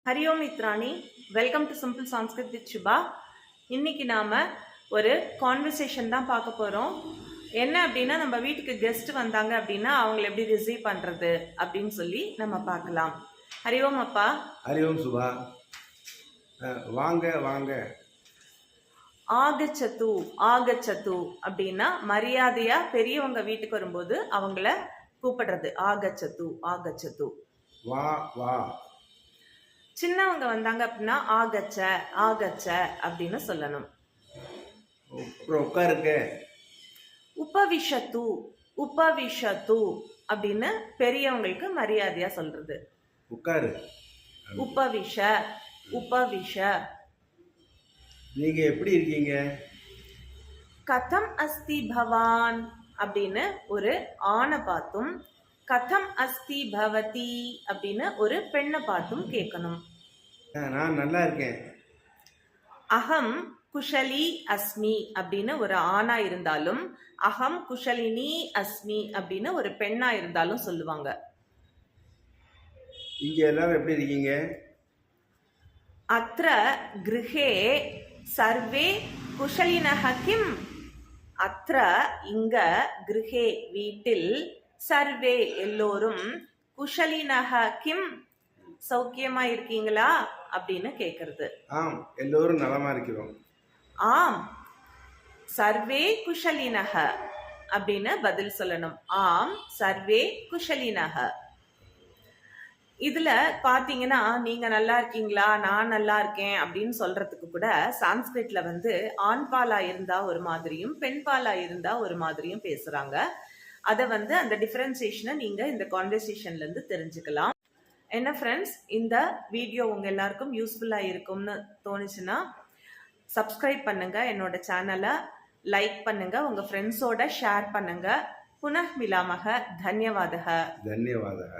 ஹரியோம் மித்ராணி, welcome to simple Sanskrit with Shubha. இன்னைக்கு நாம ஒரு கான்வர்சேஷன் தான் பார்க்க போறோம். என்ன அப்படின்னா, நம்ம வீட்டுக்கு கெஸ்ட் வந்தாங்க அப்படின்னா அவங்களை எப்படி ரிசீவ் பண்றது அப்படின்னு சொல்லி நம்ம பார்க்கலாம். ஹரியோம் அப்பா. ஹரியோம் சுபா. வாங்க வாங்க. ஆகச்சத்து ஆகச்சத்து அப்படின்னா மரியாதையா பெரியவங்க வீட்டுக்கு வரும்போது அவங்கள கூப்பிடுறது. ஆகச்சத்து ஆகச்சத்து. வா வா. சின்னவங்க வந்தாங்க அப்படின்னா ஆகச்ச ஆகச்ச அப்படின்னு சொல்லணும். உட்காருங்க. உபவிஷத்து உபவிஷத்து அப்படின்னு பெரியவங்களுக்கு மரியாதையா சொல்றது. உட்காரு. உபவிஷ உபவிஷ. நீங்க எப்படி இருக்கீங்க? கதம் அஸ்தி பவான் அப்படின்னு ஒரு ஆணை பார்த்தும், கதம் அஸ்தி பவதி அப்படின்னு ஒரு பெண்ணை பார்த்தும் கேட்கணும். நான் நல்லா இருக்கேன். அகம் குஷலி அஸ்மி அப்படின்னு ஒரு ஆணா இருந்தாலும், அகம் குஷலினி அஸ்மி அப்படின்னு ஒரு பெண்ணா இருந்தாலும் சொல்லுவாங்க. இங்க எல்லாரும் எப்படி இருக்கீங்க? அத்ர கிருஹே சர்வே குஷலினஹ கிம். அத்ர இங்க, கிருஹே வீட்டில், சர்வே எல்லோரும், குஷலினஹ கிம் சௌக்கியமா இருக்கீங்களா அப்படின்னு கேக்குறது. ஆம், எல்லோரும் நலமா இருக்கிறோம். ஆம், சர்வே குஷலினஹ அப்படின்னு பதில் சொல்லணும். ஆம் சர்வே குஷலினஹ. இதுல பாத்தீங்கன்னா, நீங்க நல்லா இருக்கீங்களா, நான் நல்லா இருக்கேன் அப்படின்னு சொல்றதுக்கு கூட சான்ஸ்கிரிட்ல ஆண்பாலா இருந்தா ஒரு மாதிரியும் பெண்பாலா இருந்தா ஒரு மாதிரியும் பேசுறாங்க. அதை அந்த டிஃபரன்சியேஷனை நீங்க இந்த கான்வர்சேஷன்ல இருந்து தெரிஞ்சுக்கலாம். என்ன ஃப்ரெண்ட்ஸ், இந்த வீடியோ உங்க எல்லாருக்கும் யூஸ்ஃபுல்லா இருக்கும்னு தோணுச்சுன்னா சப்ஸ்கிரைப் பண்ணுங்க, என்னோட சேனலை லைக் பண்ணுங்க, உங்க ஃப்ரெண்ட்ஸோட ஷேர் பண்ணுங்க. புனः மிலாமக. தன்யவாதக. தன்யவாதக.